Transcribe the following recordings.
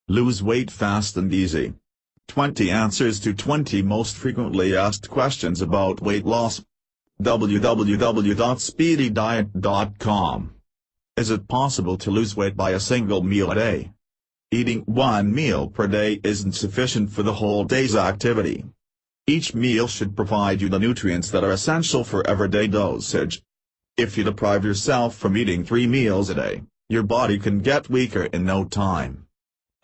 Lose weight fast and easy. 20 answers to 20 most frequently asked questions about weight loss. www.speedydiet.com. Is it possible to lose weight by a single meal a day? Eating one meal per day isn't sufficient for the whole day's activity. Each meal should provide you the nutrients that are essential for everyday dosage. If you deprive yourself from eating 3 meals a day, your body can get weaker in no time.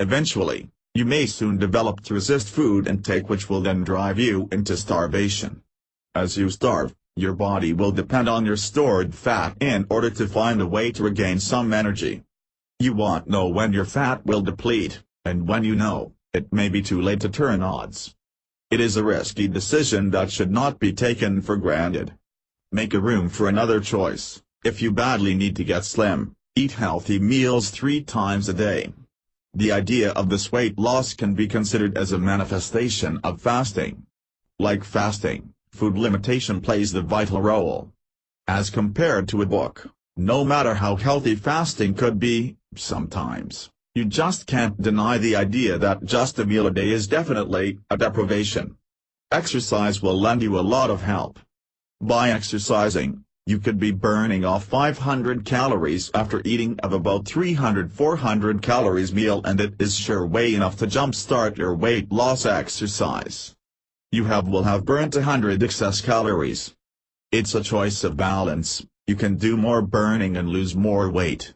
Eventually, you may soon develop to resist food intake, which will then drive you into starvation. As you starve, your body will depend on your stored fat in order to find a way to regain some energy. You won't know when your fat will deplete, and when you know, it may be too late to turn odds. It is a risky decision that should not be taken for granted. Make a room for another choice. If you badly need to get slim, eat healthy meals 3 times a day. The idea of this weight loss can be considered as a manifestation of fasting. Like fasting, food limitation plays the vital role. As compared to a book, no matter how healthy fasting could be, sometimes, you just can't deny the idea that just a meal a day is definitely a deprivation. Exercise will lend you a lot of help. By exercising, you could be burning off 500 calories after eating of about 300-400 calories meal, and it is sure way enough to jumpstart your weight loss exercise. You will have burnt 100 excess calories. It's a choice of balance. You can do more burning and lose more weight.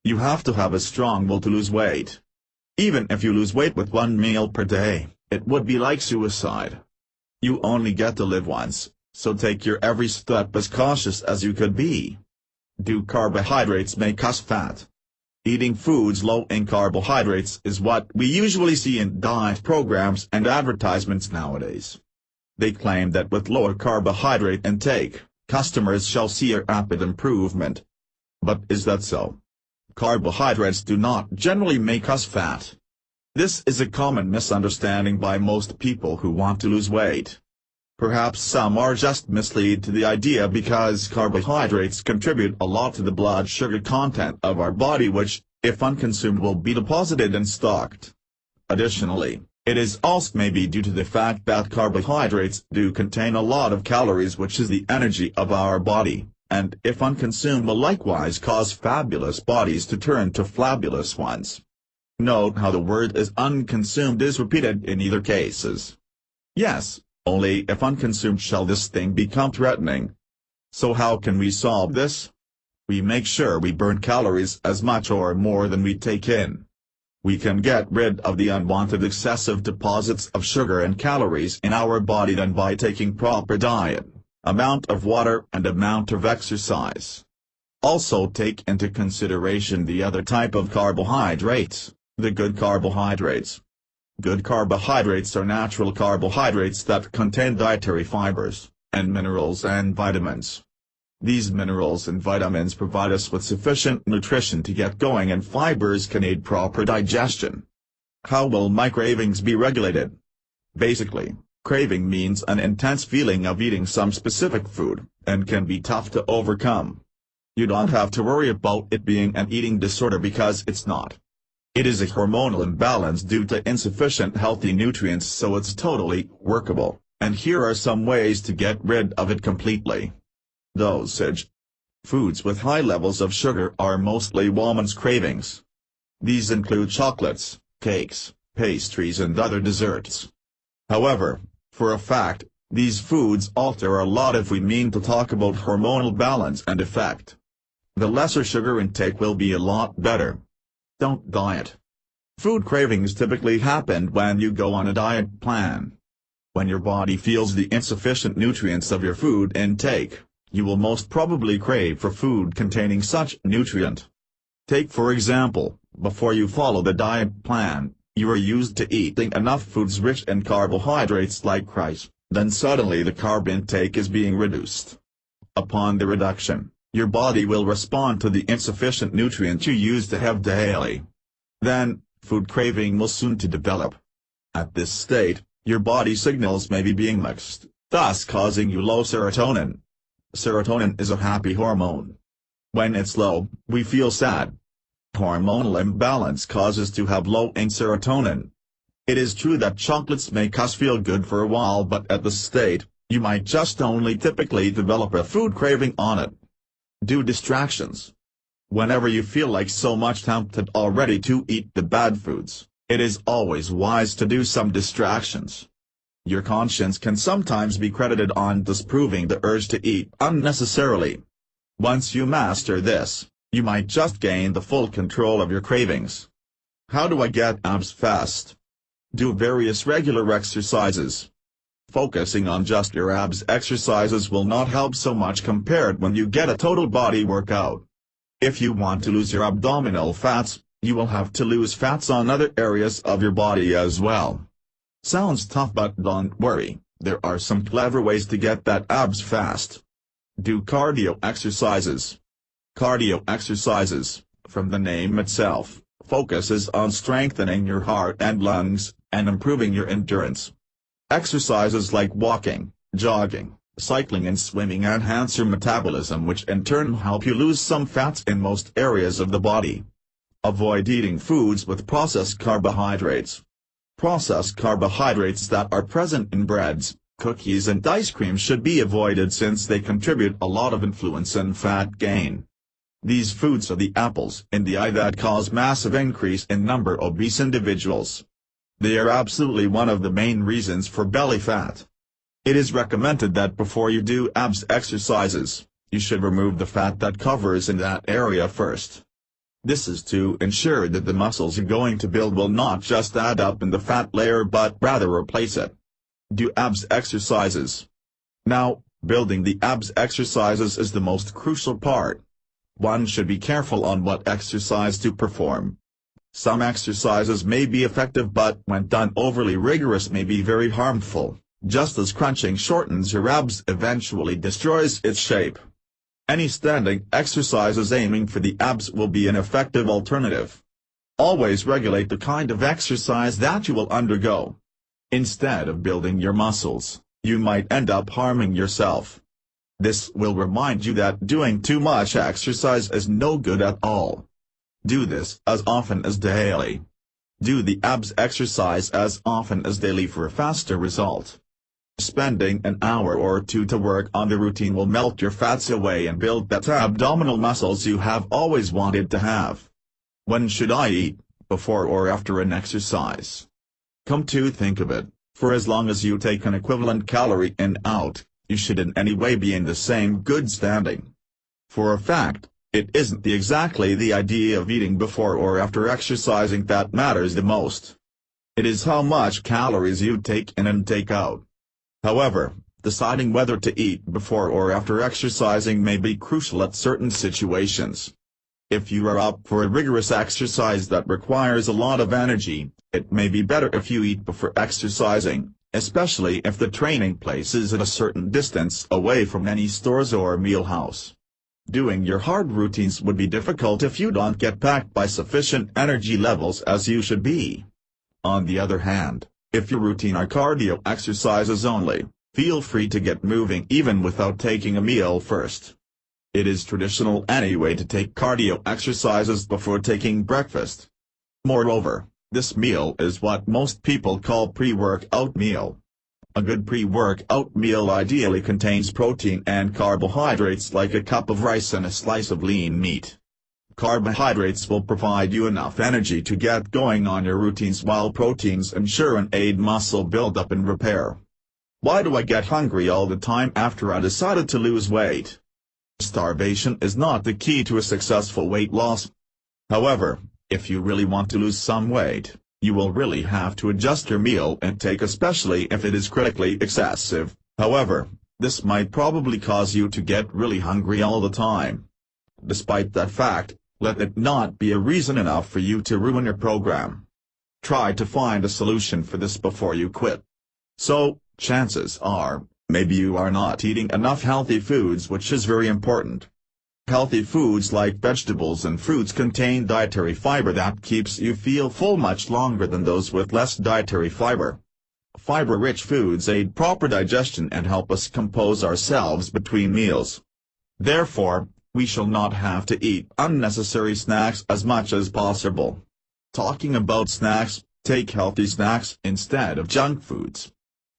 You have to have a strong will to lose weight. Even if you lose weight with 1 meal per day, it would be like suicide. You only get to live once, so take your every step as cautious as you could be. Do carbohydrates make us fat? Eating foods low in carbohydrates is what we usually see in diet programs and advertisements nowadays. They claim that with lower carbohydrate intake, customers shall see a rapid improvement. But is that so? Carbohydrates do not generally make us fat. This is a common misunderstanding by most people who want to lose weight. Perhaps some are just misled to the idea because carbohydrates contribute a lot to the blood sugar content of our body, which, if unconsumed, will be deposited and stocked. Additionally, it is also maybe due to the fact that carbohydrates do contain a lot of calories, which is the energy of our body, and if unconsumed will likewise cause fabulous bodies to turn to flabulous ones. Note how the word unconsumed is repeated in either cases. Yes, only if unconsumed shall this thing become threatening. So how can we solve this? We make sure we burn calories as much or more than we take in. We can get rid of the unwanted excessive deposits of sugar and calories in our body than by taking proper diet, amount of water and amount of exercise. Also take into consideration the other type of carbohydrates, the good carbohydrates. Good carbohydrates are natural carbohydrates that contain dietary fibers, and minerals and vitamins. These minerals and vitamins provide us with sufficient nutrition to get going, and fibers can aid proper digestion. How will my cravings be regulated? Basically, craving means an intense feeling of eating some specific food, and can be tough to overcome. You don't have to worry about it being an eating disorder because it's not. It is a hormonal imbalance due to insufficient healthy nutrients, so it's totally workable, and here are some ways to get rid of it completely. Dosage. Foods with high levels of sugar are mostly women's cravings. These include chocolates, cakes, pastries and other desserts. However, for a fact, these foods alter a lot if we mean to talk about hormonal balance and effect. The lesser sugar intake will be a lot better. Don't diet. Food cravings typically happen when you go on a diet plan. When your body feels the insufficient nutrients of your food intake, you will most probably crave for food containing such nutrient. Take for example, before you follow the diet plan, you are used to eating enough foods rich in carbohydrates like rice, then suddenly the carb intake is being reduced. Upon the reduction, your body will respond to the insufficient nutrient you used to have daily. Then, food craving will soon to develop. At this state, your body signals may be being mixed, thus causing you low serotonin. Serotonin is a happy hormone. When it's low, we feel sad. Hormonal imbalance causes to have low in serotonin. It is true that chocolates make us feel good for a while, but at the state, you might just only typically develop a food craving on it. Do distractions. Whenever you feel like so much tempted already to eat the bad foods, it is always wise to do some distractions. Your conscience can sometimes be credited on disproving the urge to eat unnecessarily. Once you master this, you might just gain the full control of your cravings. How do I get abs fast? Do various regular exercises. Focusing on just your abs exercises will not help so much compared when you get a total body workout. If you want to lose your abdominal fats, you will have to lose fats on other areas of your body as well. Sounds tough, but don't worry, there are some clever ways to get that abs fast. Do cardio exercises. Cardio exercises, from the name itself, focuses on strengthening your heart and lungs, and improving your endurance. Exercises like walking, jogging, cycling and swimming enhance your metabolism, which in turn help you lose some fats in most areas of the body. Avoid eating foods with processed carbohydrates. Processed carbohydrates that are present in breads, cookies and ice cream should be avoided since they contribute a lot of influence and fat gain. These foods are the apples in the eye that cause massive increase in number of obese individuals. They are absolutely one of the main reasons for belly fat. It is recommended that before you do abs exercises, you should remove the fat that covers in that area first. This is to ensure that the muscles you're going to build will not just add up in the fat layer but rather replace it. Do abs exercises. Now, building the abs exercises is the most crucial part. One should be careful on what exercise to perform. Some exercises may be effective, but when done overly rigorous may be very harmful, just as crunching shortens your abs eventually destroys its shape. Any standing exercises aiming for the abs will be an effective alternative. Always regulate the kind of exercise that you will undergo. Instead of building your muscles, you might end up harming yourself. This will remind you that doing too much exercise is no good at all. Do this as often as daily. Do the abs exercise as often as daily for a faster result. Spending an hour or two to work on the routine will melt your fats away and build that abdominal muscles you have always wanted to have. When should I eat, before or after an exercise? Come to think of it, for as long as you take an equivalent calorie in out, you should in any way be in the same good standing. For a fact, it isn't exactly the idea of eating before or after exercising that matters the most. It is how much calories you take in and take out. However, deciding whether to eat before or after exercising may be crucial at certain situations. If you are up for a rigorous exercise that requires a lot of energy, it may be better if you eat before exercising, especially if the training place is at a certain distance away from any stores or meal house. Doing your hard routines would be difficult if you don't get packed by sufficient energy levels as you should be. On the other hand, if your routine are cardio exercises only, feel free to get moving even without taking a meal first. It is traditional anyway to take cardio exercises before taking breakfast. Moreover, this meal is what most people call pre-workout meal. A good pre-workout meal ideally contains protein and carbohydrates like a cup of rice and a slice of lean meat. Carbohydrates will provide you enough energy to get going on your routines, while proteins ensure and aid muscle buildup and repair. Why do I get hungry all the time after I decided to lose weight? Starvation is not the key to a successful weight loss. However, if you really want to lose some weight, you will really have to adjust your meal intake, especially if it is critically excessive. However, this might probably cause you to get really hungry all the time. Despite that fact, let it not be a reason enough for you to ruin your program. Try to find a solution for this before you quit. So, chances are, maybe you are not eating enough healthy foods, which is very important. Healthy foods like vegetables and fruits contain dietary fiber that keeps you feel full much longer than those with less dietary fiber. Fiber-rich foods aid proper digestion and help us compose ourselves between meals. Therefore, We shall not have to eat unnecessary snacks as much as possible. Talking about snacks, take healthy snacks instead of junk foods.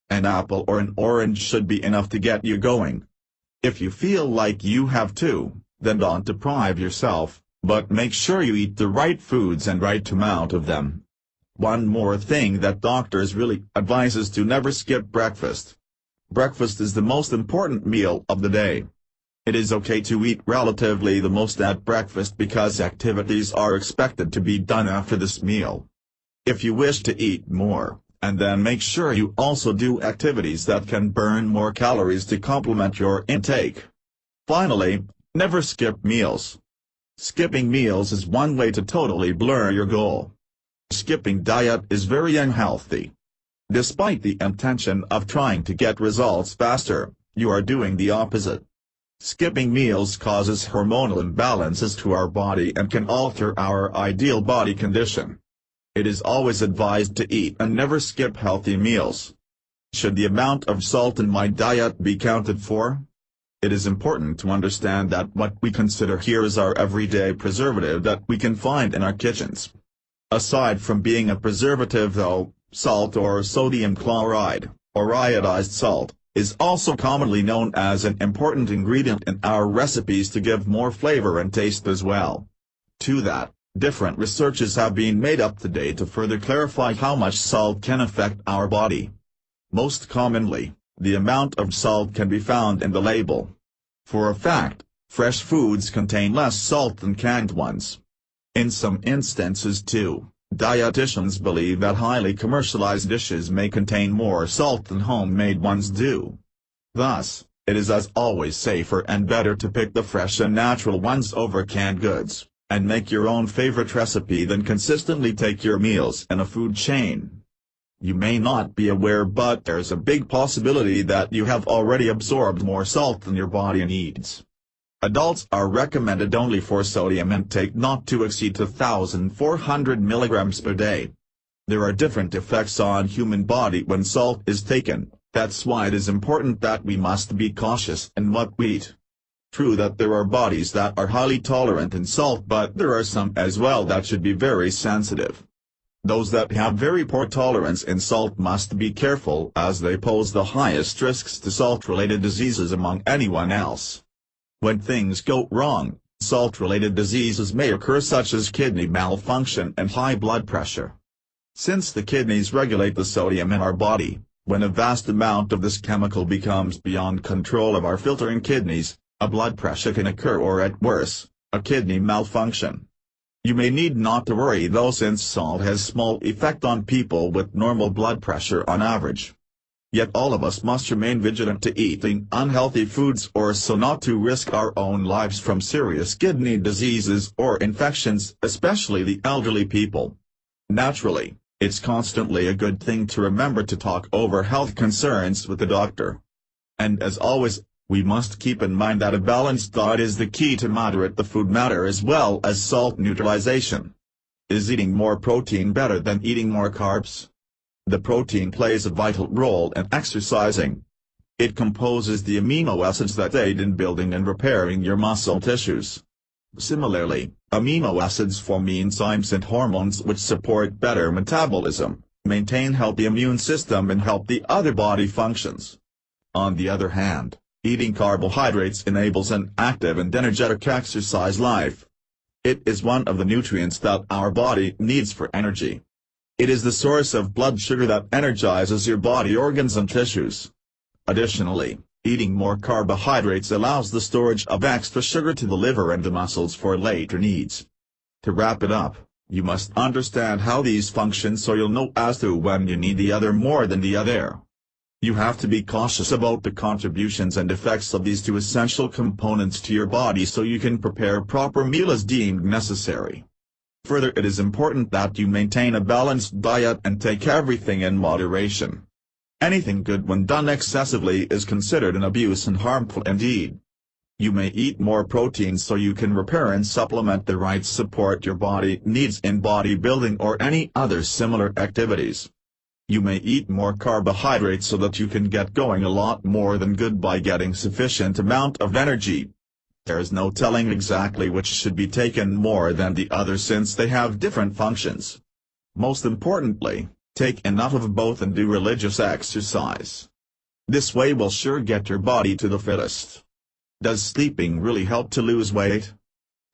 An apple or an orange should be enough to get you going. If you feel like you have to, then don't deprive yourself, but make sure you eat the right foods and right amount of them. One more thing that doctors really advise is to never skip breakfast. Breakfast is the most important meal of the day. It is okay to eat relatively the most at breakfast because activities are expected to be done after this meal. If you wish to eat more, and then make sure you also do activities that can burn more calories to complement your intake. Finally, never skip meals. Skipping meals is one way to totally blur your goal. Skipping diet is very unhealthy. Despite the intention of trying to get results faster, you are doing the opposite. Skipping meals causes hormonal imbalances to our body and can alter our ideal body condition. It is always advised to eat and never skip healthy meals. Should the amount of salt in my diet be counted for? It is important to understand that what we consider here is our everyday preservative that we can find in our kitchens. Aside from being a preservative though, salt or sodium chloride, or iodized salt, is also commonly known as an important ingredient in our recipes to give more flavor and taste as well. To that, different researches have been made up to date to further clarify how much salt can affect our body. Most commonly, the amount of salt can be found in the label. For a fact, fresh foods contain less salt than canned ones. In some instances too, dietitians believe that highly commercialized dishes may contain more salt than homemade ones do. Thus, it is as always safer and better to pick the fresh and natural ones over canned goods, and make your own favorite recipe than consistently take your meals in a food chain. You may not be aware, but there's a big possibility that you have already absorbed more salt than your body needs. Adults are recommended only for sodium intake not to exceed 2,400 mg per day. There are different effects on human body when salt is taken, that's why it is important that we must be cautious in what we eat. True that there are bodies that are highly tolerant in salt, but there are some as well that should be very sensitive. Those that have very poor tolerance in salt must be careful as they pose the highest risks to salt-related diseases among anyone else. When things go wrong, salt-related diseases may occur such as kidney malfunction and high blood pressure. Since the kidneys regulate the sodium in our body, when a vast amount of this chemical becomes beyond control of our filtering kidneys, a blood pressure can occur or at worse, a kidney malfunction. You may need not to worry though, since salt has small effect on people with normal blood pressure on average. Yet all of us must remain vigilant to eating unhealthy foods or so not to risk our own lives from serious kidney diseases or infections, especially the elderly people. Naturally, it's constantly a good thing to remember to talk over health concerns with the doctor. And as always, we must keep in mind that a balanced diet is the key to moderate the food matter as well as salt neutralization. Is eating more protein better than eating more carbs? The protein plays a vital role in exercising. It composes the amino acids that aid in building and repairing your muscle tissues. Similarly, amino acids form enzymes and hormones which support better metabolism, maintain healthy immune system and help the other body functions. On the other hand, eating carbohydrates enables an active and energetic exercise life. It is one of the nutrients that our body needs for energy. It is the source of blood sugar that energizes your body organs and tissues. Additionally, eating more carbohydrates allows the storage of extra sugar to the liver and the muscles for later needs. To wrap it up, you must understand how these function so you'll know as to when you need the other more than the other. You have to be cautious about the contributions and effects of these two essential components to your body so you can prepare proper meal as deemed necessary. Further, it is important that you maintain a balanced diet and take everything in moderation. Anything good when done excessively is considered an abuse and harmful indeed. You may eat more protein so you can repair and supplement the right support your body needs in bodybuilding or any other similar activities. You may eat more carbohydrates so that you can get going a lot more than good by getting sufficient amount of energy. There is no telling exactly which should be taken more than the other since they have different functions. Most importantly, take enough of both and do religious exercise. This way will sure get your body to the fittest. Does sleeping really help to lose weight?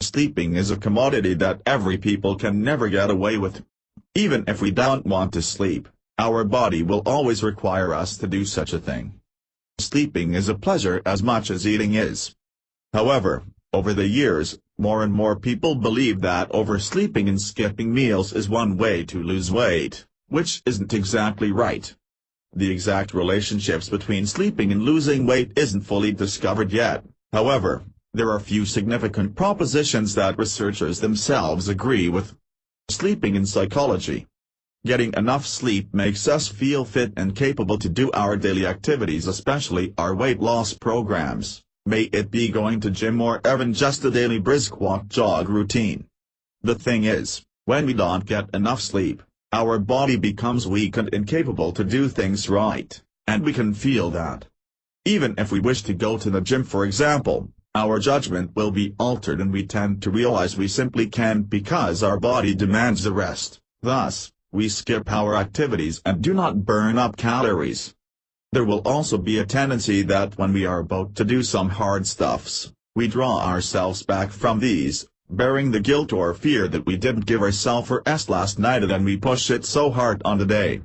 Sleeping is a commodity that every people can never get away with. Even if we don't want to sleep, our body will always require us to do such a thing. Sleeping is a pleasure as much as eating is. However, over the years, more and more people believe that oversleeping and skipping meals is one way to lose weight, which isn't exactly right. The exact relationships between sleeping and losing weight isn't fully discovered yet. However, there are few significant propositions that researchers themselves agree with. Sleeping in psychology. Getting enough sleep makes us feel fit and capable to do our daily activities, especially our weight loss programs, may it be going to gym or even just a daily brisk walk jog routine. The thing is, when we don't get enough sleep, our body becomes weak and incapable to do things right, and we can feel that. Even if we wish to go to the gym, for example, our judgment will be altered and we tend to realize we simply can't because our body demands a rest. Thus, we skip our activities and do not burn up calories. There will also be a tendency that when we are about to do some hard stuffs, we draw ourselves back from these, bearing the guilt or fear that we didn't give ourselves a rest last night and then we push it so hard on the day.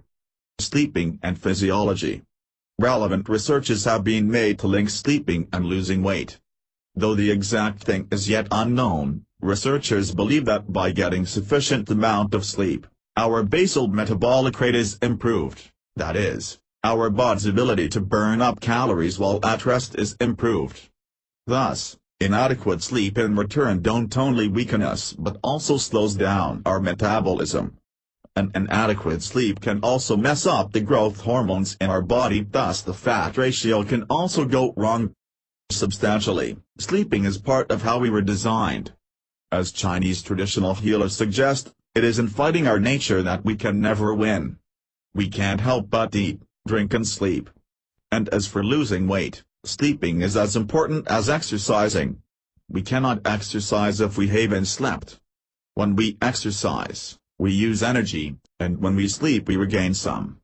Sleeping and physiology. Relevant researches have been made to link sleeping and losing weight. Though the exact thing is yet unknown, researchers believe that by getting sufficient amount of sleep, our basal metabolic rate is improved, that is, our body's ability to burn up calories while at rest is improved. Thus, inadequate sleep in return don't only weaken us but also slows down our metabolism. An inadequate sleep can also mess up the growth hormones in our body, thus the fat ratio can also go wrong. Substantially, sleeping is part of how we were designed. As Chinese traditional healers suggest, it is in fighting our nature that we can never win. We can't help but eat, drink and sleep. And as for losing weight, sleeping is as important as exercising. We cannot exercise if we haven't slept. When we exercise, we use energy, and when we sleep we regain some.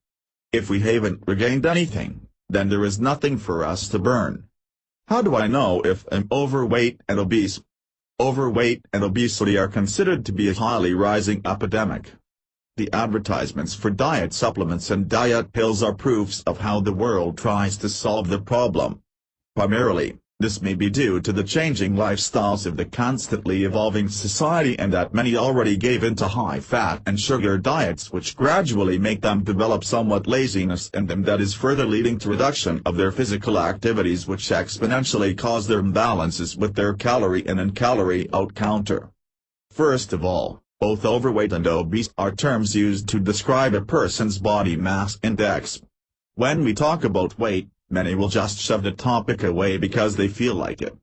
If we haven't regained anything, then there is nothing for us to burn. How do I know if I'm overweight and obese? Overweight and obesity are considered to be a highly rising epidemic. The advertisements for diet supplements and diet pills are proofs of how the world tries to solve the problem. Primarily, this may be due to the changing lifestyles of the constantly evolving society and that many already gave into high-fat and sugar diets which gradually make them develop somewhat laziness in them, that is further leading to reduction of their physical activities which exponentially cause their imbalances with their calorie in and calorie out counter. First of all, both overweight and obese are terms used to describe a person's body mass index. When we talk about weight, many will just shove the topic away because they feel like it.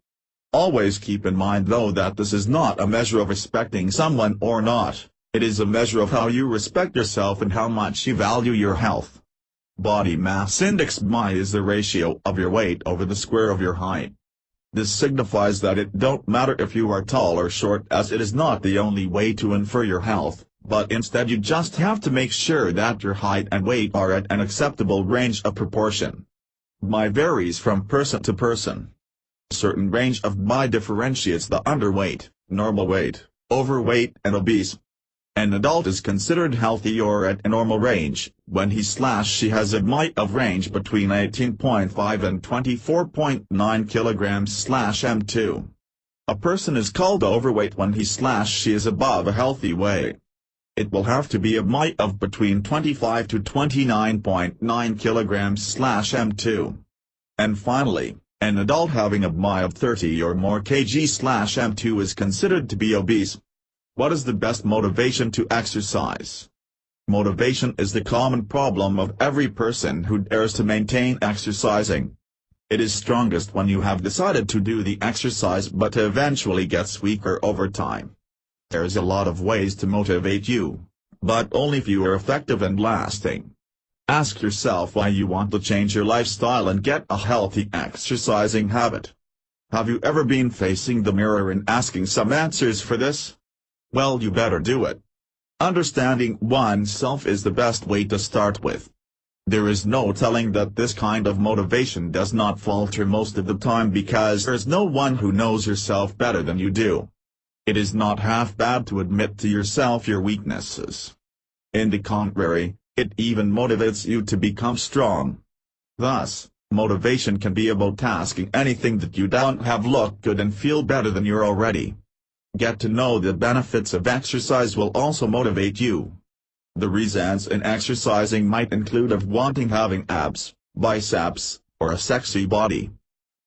Always keep in mind though that this is not a measure of respecting someone or not, it is a measure of how you respect yourself and how much you value your health. Body mass index (BMI) is the ratio of your weight over the square of your height. This signifies that it don't matter if you are tall or short, as it is not the only way to infer your health, but instead you just have to make sure that your height and weight are at an acceptable range of proportion. BMI varies from person to person. A certain range of BMI differentiates the underweight, normal weight, overweight and obese. An adult is considered healthy or at a normal range when he/she has a BMI of range between 18.5 and 24.9 kilograms/m2. A person is called overweight when he/she is above a healthy weight. It will have to be a BMI of between 25 to 29.9 kilograms/m2. And finally, an adult having a BMI of 30 or more kg/m2 is considered to be obese. What is the best motivation to exercise? Motivation is the common problem of every person who dares to maintain exercising. It is strongest when you have decided to do the exercise but eventually gets weaker over time. There's a lot of ways to motivate you, but only few are effective and lasting. Ask yourself why you want to change your lifestyle and get a healthy exercising habit. Have you ever been facing the mirror and asking some answers for this? Well, you better do it. Understanding oneself is the best way to start with. There is no telling that this kind of motivation does not falter most of the time because there is no one who knows yourself better than you do. It is not half bad to admit to yourself your weaknesses. In the contrary, it even motivates you to become strong. Thus, motivation can be about tasking anything that you don't have look good and feel better than you're already. Get to know the benefits of exercise will also motivate you. The reasons in exercising might include of wanting having abs, biceps, or a sexy body.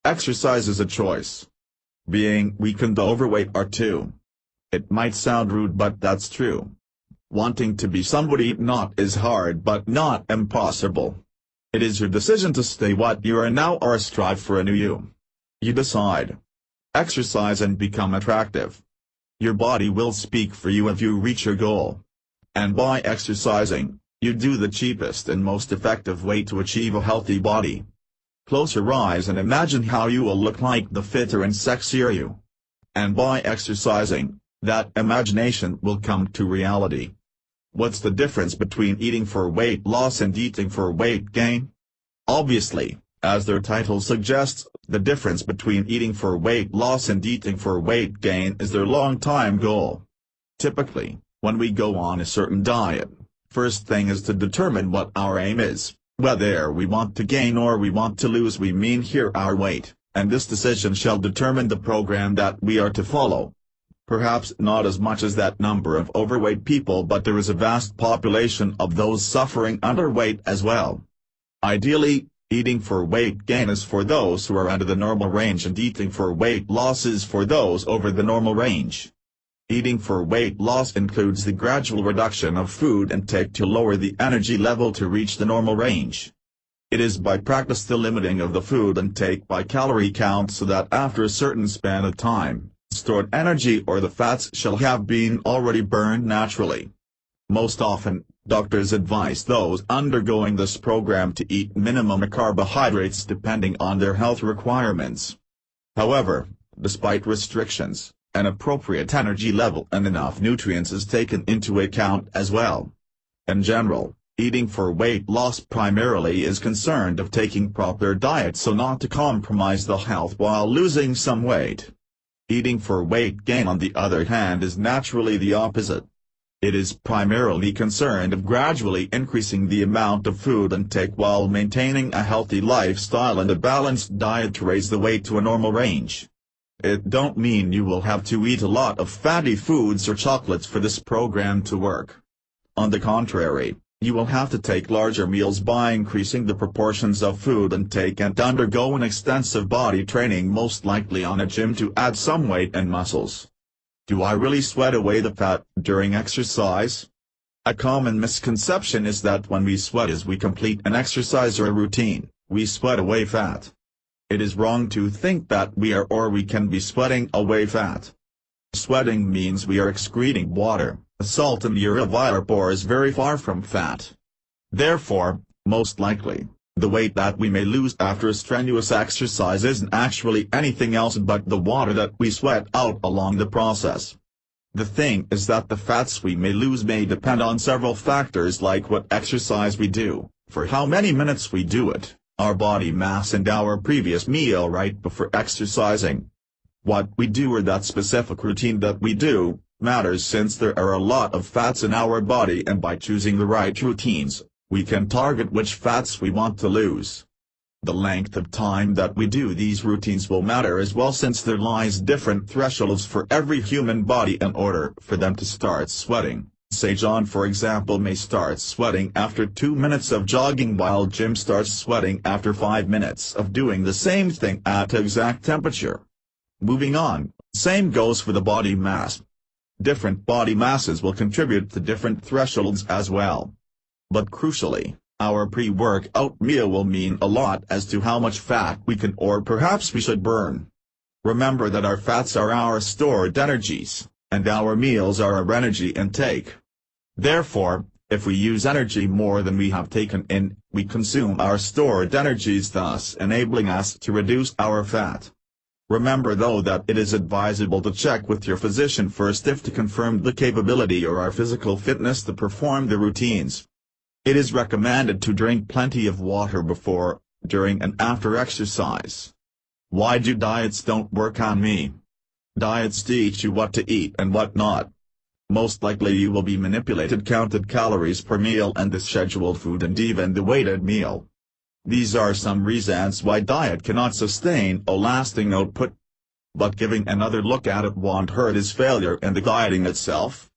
Exercise is a choice. Being weak and overweight are too. It might sound rude but that's true. Wanting to be somebody not is hard but not impossible. It is your decision to stay what you are now or strive for a new you. You decide. Exercise and become attractive. Your body will speak for you if you reach your goal. And by exercising, you do the cheapest and most effective way to achieve a healthy body. Close your eyes and imagine how you will look like the fitter and sexier you. And by exercising, that imagination will come to reality. What's the difference between eating for weight loss and eating for weight gain? Obviously, as their title suggests, the difference between eating for weight loss and eating for weight gain is their long-time goal. Typically, when we go on a certain diet, first thing is to determine what our aim is, whether we want to gain or we want to lose. We mean here our weight, and this decision shall determine the program that we are to follow. Perhaps not as much as that number of overweight people, but there is a vast population of those suffering underweight as well. Ideally, eating for weight gain is for those who are under the normal range and eating for weight loss is for those over the normal range. Eating for weight loss includes the gradual reduction of food intake to lower the energy level to reach the normal range. It is by practice the limiting of the food intake by calorie count so that after a certain span of time, stored energy or the fats shall have been already burned naturally. Most often, doctors advise those undergoing this program to eat minimum carbohydrates depending on their health requirements. However, despite restrictions, an appropriate energy level and enough nutrients is taken into account as well. In general, eating for weight loss primarily is concerned of taking proper diet so not to compromise the health while losing some weight. Eating for weight gain on the other hand is naturally the opposite. It is primarily concerned of gradually increasing the amount of food intake while maintaining a healthy lifestyle and a balanced diet to raise the weight to a normal range. It don't mean you will have to eat a lot of fatty foods or chocolates for this program to work. On the contrary, you will have to take larger meals by increasing the proportions of food intake and undergo an extensive body training, most likely on a gym, to add some weight and muscles. Do I really sweat away the fat during exercise? A common misconception is that when we sweat as we complete an exercise or a routine, we sweat away fat. It is wrong to think that we are or we can be sweating away fat. Sweating means we are excreting water, salt and urea is very far from fat. Therefore, most likely, the weight that we may lose after a strenuous exercise isn't actually anything else but the water that we sweat out along the process. The thing is that the fats we may lose may depend on several factors like what exercise we do, for how many minutes we do it, our body mass and our previous meal right before exercising. What we do or that specific routine that we do, matters since there are a lot of fats in our body, and by choosing the right routines, we can target which fats we want to lose. The length of time that we do these routines will matter as well, since there lies different thresholds for every human body in order for them to start sweating. Say John for example may start sweating after 2 minutes of jogging, while Jim starts sweating after 5 minutes of doing the same thing at exact temperature. Moving on, same goes for the body mass. Different body masses will contribute to different thresholds as well. But crucially, our pre-workout meal will mean a lot as to how much fat we can or perhaps we should burn. Remember that our fats are our stored energies, and our meals are our energy intake. Therefore, if we use energy more than we have taken in, we consume our stored energies, thus enabling us to reduce our fat. Remember though that it is advisable to check with your physician first if to confirm the capability or our physical fitness to perform the routines. It is recommended to drink plenty of water before, during and after exercise. Why do diets don't work on me? Diets teach you what to eat and what not. Most likely you will be manipulated, counted calories per meal and the scheduled food and even the weighted meal. These are some reasons why diet cannot sustain a lasting output. But giving another look at it won't hurt is failure in the dieting itself.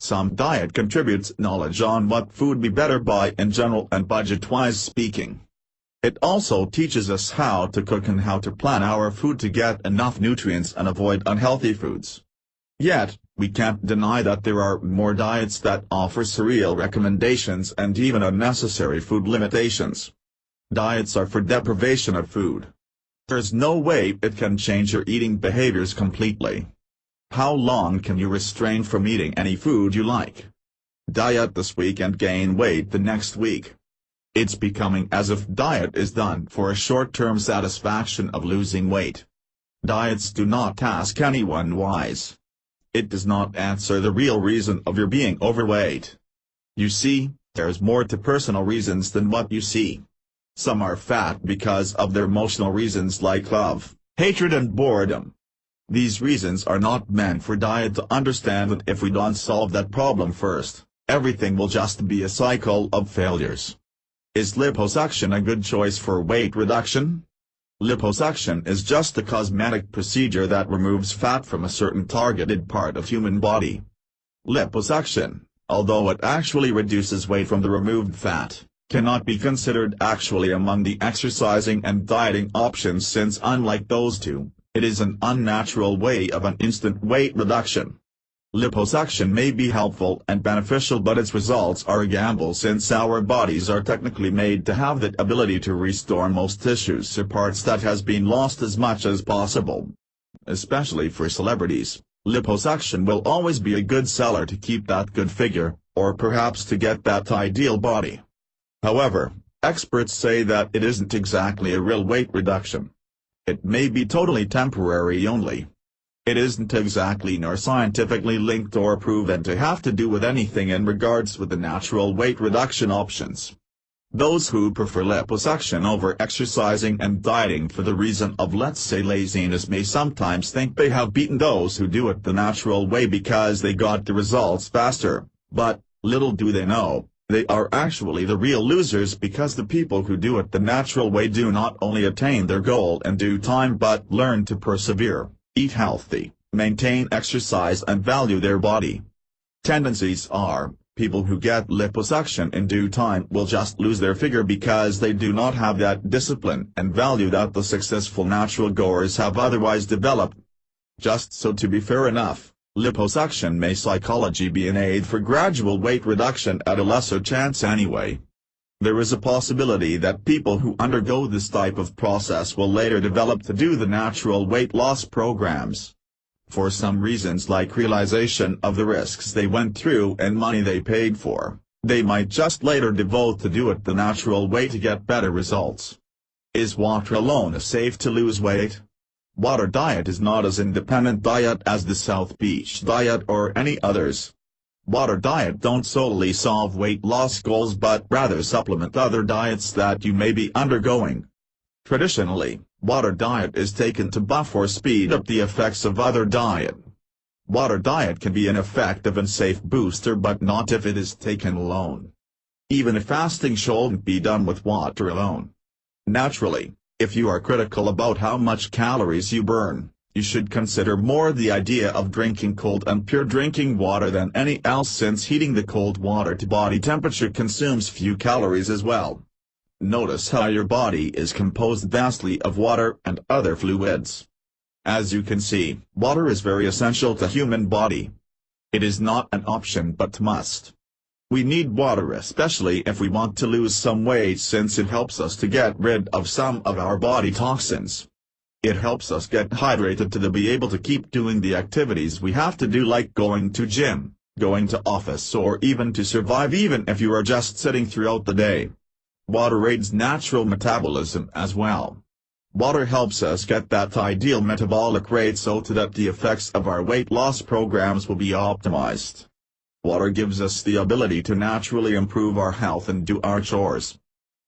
Some diet contributes knowledge on what food be better buy in general and budget-wise speaking. It also teaches us how to cook and how to plan our food to get enough nutrients and avoid unhealthy foods. Yet, we can't deny that there are more diets that offer surreal recommendations and even unnecessary food limitations. Diets are for deprivation of food. There's no way it can change your eating behaviors completely. How long can you restrain from eating any food you like? Diet this week and gain weight the next week. It's becoming as if diet is done for a short-term satisfaction of losing weight. Diets do not ask anyone wise. It does not answer the real reason of your being overweight. You see, there's more to personal reasons than what you see. Some are fat because of their emotional reasons like love, hatred and boredom. These reasons are not meant for diet to understand, and if we don't solve that problem first, everything will just be a cycle of failures. Is liposuction a good choice for weight reduction? Liposuction is just a cosmetic procedure that removes fat from a certain targeted part of human body. Liposuction, although it actually reduces weight from the removed fat, cannot be considered actually among the exercising and dieting options since unlike those two, it is an unnatural way of an instant weight reduction. Liposuction may be helpful and beneficial, but its results are a gamble since our bodies are technically made to have the ability to restore most tissues or parts that has been lost as much as possible. Especially for celebrities, liposuction will always be a good seller to keep that good figure, or perhaps to get that ideal body. However, experts say that it isn't exactly a real weight reduction. It may be totally temporary only. It isn't exactly nor scientifically linked or proven to have to do with anything in regards with the natural weight reduction options. Those who prefer liposuction over exercising and dieting for the reason of, let's say, laziness may sometimes think they have beaten those who do it the natural way because they got the results faster, but, little do they know, they are actually the real losers because the people who do it the natural way do not only attain their goal in due time but learn to persevere, eat healthy, maintain exercise and value their body. Tendencies are, people who get liposuction in due time will just lose their figure because they do not have that discipline and value that the successful natural goers have otherwise developed. Just so to be fair enough, liposuction may psychology be an aid for gradual weight reduction at a lesser chance anyway. There is a possibility that people who undergo this type of process will later develop to do the natural weight loss programs. For some reasons like realization of the risks they went through and money they paid for, they might just later devote to do it the natural way to get better results. Is water alone safe to lose weight? Water diet is not as independent diet as the South Beach diet or any others. Water diet don't solely solve weight loss goals but rather supplement other diets that you may be undergoing. Traditionally, water diet is taken to buff or speed up the effects of other diet. Water diet can be an effective and safe booster but not if it is taken alone. Even if fasting shouldn't be done with water alone. Naturally, if you are critical about how much calories you burn, you should consider more the idea of drinking cold and pure drinking water than any else since heating the cold water to body temperature consumes few calories as well. Notice how your body is composed vastly of water and other fluids. As you can see, water is very essential to human body. It is not an option but must. We need water especially if we want to lose some weight since it helps us to get rid of some of our body toxins. It helps us get hydrated to be able to keep doing the activities we have to do like going to gym, going to office or even to survive even if you are just sitting throughout the day. Water aids natural metabolism as well. Water helps us get that ideal metabolic rate so that the effects of our weight loss programs will be optimized. Water gives us the ability to naturally improve our health and do our chores.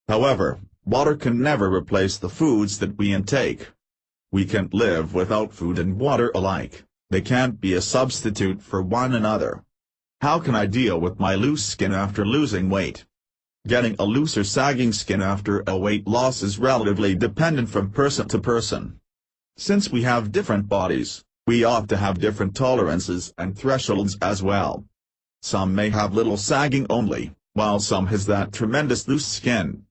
However, water can never replace the foods that we intake. We can't live without food and water alike. They can't be a substitute for one another. How can I deal with my loose skin after losing weight? Getting a looser sagging skin after a weight loss is relatively dependent from person to person. Since we have different bodies, we ought to have different tolerances and thresholds as well. Some may have little sagging only, while some has that tremendous loose skin.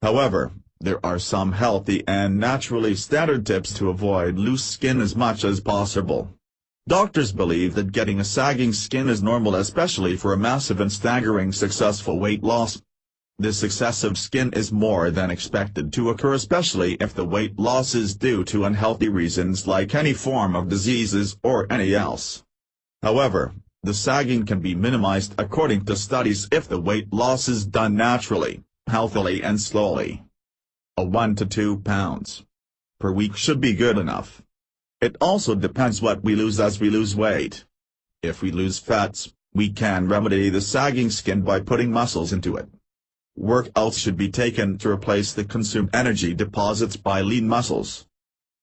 However, there are some healthy and naturally standard tips to avoid loose skin as much as possible. Doctors believe that getting a sagging skin is normal, especially for a massive and staggering successful weight loss. This excessive skin is more than expected to occur, especially if the weight loss is due to unhealthy reasons like any form of diseases or any else. However, the sagging can be minimized according to studies if the weight loss is done naturally, healthily and slowly. 1 to 2 pounds per week should be good enough. It also depends what we lose as we lose weight. If we lose fats, we can remedy the sagging skin by putting muscles into it. Workouts should be taken to replace the consumed energy deposits by lean muscles.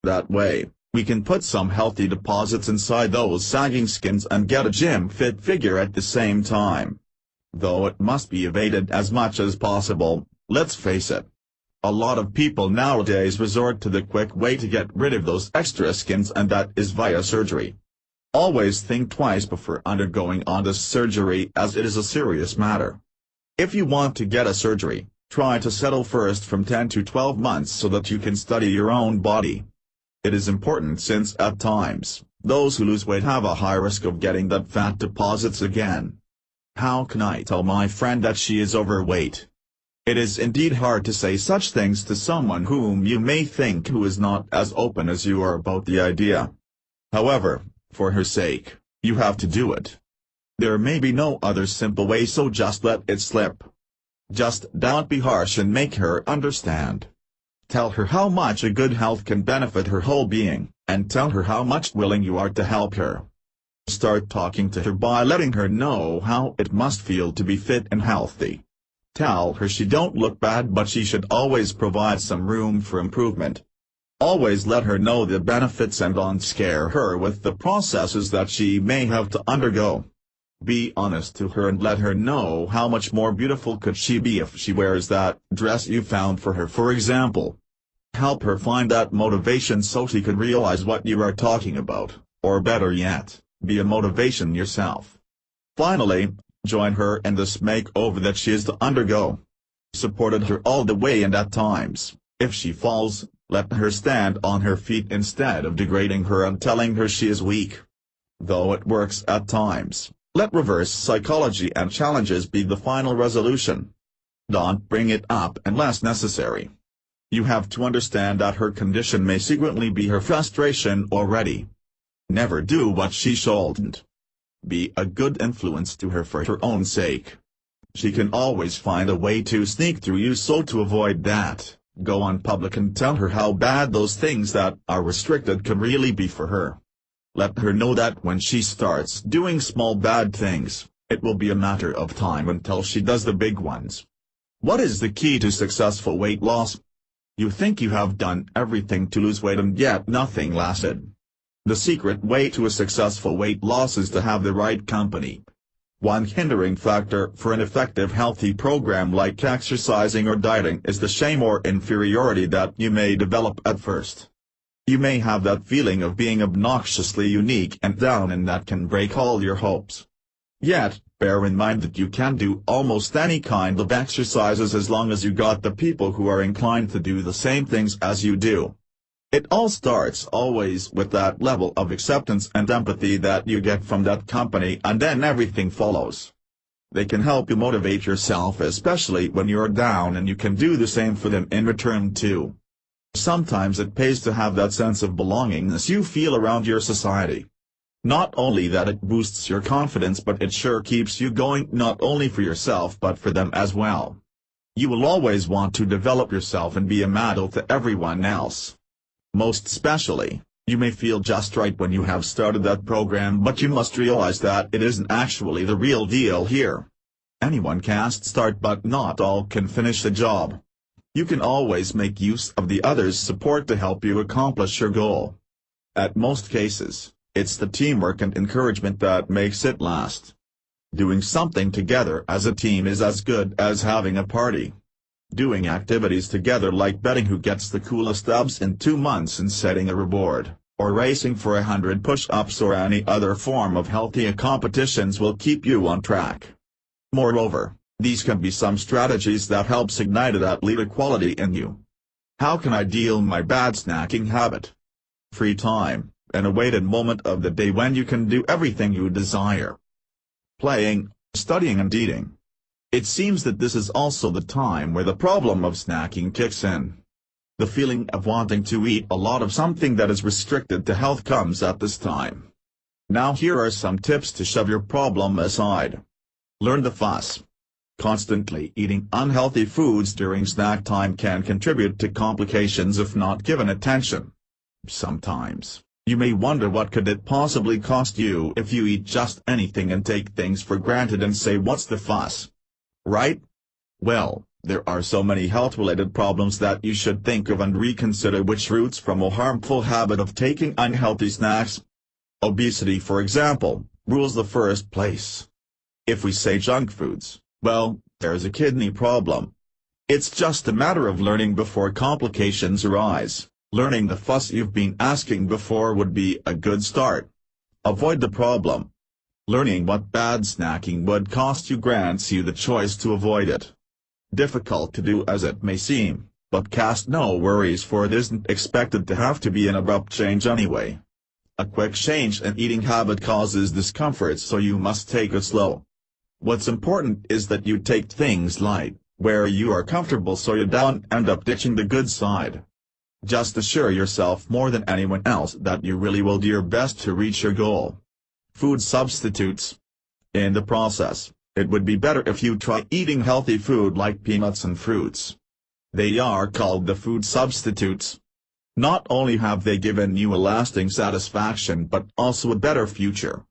That way, we can put some healthy deposits inside those sagging skins and get a gym-fit figure at the same time. Though it must be evaded as much as possible, let's face it. A lot of people nowadays resort to the quick way to get rid of those extra skins, and that is via surgery. Always think twice before undergoing on this surgery, as it is a serious matter. If you want to get a surgery, try to settle first from 10 to 12 months so that you can study your own body. It is important since at times, those who lose weight have a high risk of getting that fat deposits again. How can I tell my friend that she is overweight? It is indeed hard to say such things to someone whom you may think who is not as open as you are about the idea. However, for her sake, you have to do it. There may be no other simple way, so just let it slip. Just don't be harsh and make her understand. Tell her how much a good health can benefit her whole being, and tell her how much willing you are to help her. Start talking to her by letting her know how it must feel to be fit and healthy. Tell her she don't look bad, but she should always provide some room for improvement. Always let her know the benefits and don't scare her with the processes that she may have to undergo. Be honest to her and let her know how much more beautiful could she be if she wears that dress you found for her, for example. Help her find that motivation so she can realize what you are talking about, or better yet, be a motivation yourself. Finally, join her in this makeover that she is to undergo. Supported her all the way, and at times, if she falls, let her stand on her feet instead of degrading her and telling her she is weak. Though it works at times, let reverse psychology and challenges be the final resolution. Don't bring it up unless necessary. You have to understand that her condition may secretly be her frustration already. Never do what she shouldn't. Be a good influence to her for her own sake. She can always find a way to sneak through you, so to avoid that, go on public and tell her how bad those things that are restricted can really be for her. Let her know that when she starts doing small bad things, it will be a matter of time until she does the big ones. What is the key to successful weight loss? You think you have done everything to lose weight and yet nothing lasted. The secret way to a successful weight loss is to have the right company. One hindering factor for an effective healthy program like exercising or dieting is the shame or inferiority that you may develop at first. You may have that feeling of being obnoxiously unique and down, and that can break all your hopes. Yet, bear in mind that you can do almost any kind of exercises as long as you got the people who are inclined to do the same things as you do. It all starts always with that level of acceptance and empathy that you get from that company, and then everything follows. They can help you motivate yourself, especially when you're down, and you can do the same for them in return too. Sometimes it pays to have that sense of belongingness you feel around your society. Not only that it boosts your confidence, but it sure keeps you going, not only for yourself but for them as well. You will always want to develop yourself and be a model to everyone else. Most especially, you may feel just right when you have started that program, but you must realize that it isn't actually the real deal here. Anyone can start, but not all can finish the job. You can always make use of the others' support to help you accomplish your goal. At most cases, it's the teamwork and encouragement that makes it last. Doing something together as a team is as good as having a party. Doing activities together like betting who gets the coolest abs in 2 months and setting a reward, or racing for 100 push-ups or any other form of healthy competitions will keep you on track. Moreover, these can be some strategies that help ignite that leader quality in you. How can I deal my bad snacking habit? Free time, an awaited moment of the day when you can do everything you desire. Playing, studying and eating. It seems that this is also the time where the problem of snacking kicks in. The feeling of wanting to eat a lot of something that is restricted to health comes at this time. Now here are some tips to shove your problem aside. Learn the fuss. Constantly eating unhealthy foods during snack time can contribute to complications if not given attention. Sometimes, you may wonder what could it possibly cost you if you eat just anything and take things for granted and say what's the fuss? Right? Well, there are so many health-related problems that you should think of and reconsider which roots from a harmful habit of taking unhealthy snacks. Obesity, for example, rules the first place. If we say junk foods, well, there's a kidney problem. It's just a matter of learning before complications arise. Learning the fuss you've been asking before would be a good start. Avoid the problem. Learning what bad snacking would cost you grants you the choice to avoid it. Difficult to do as it may seem, but cast no worries, for it isn't expected to have to be an abrupt change anyway. A quick change in eating habit causes discomfort, so you must take it slow. What's important is that you take things light, where you are comfortable, so you don't end up ditching the good side. Just assure yourself more than anyone else that you really will do your best to reach your goal. Food substitutes. In the process, it would be better if you try eating healthy food like peanuts and fruits. They are called the food substitutes. Not only have they given you a lasting satisfaction but also a better future.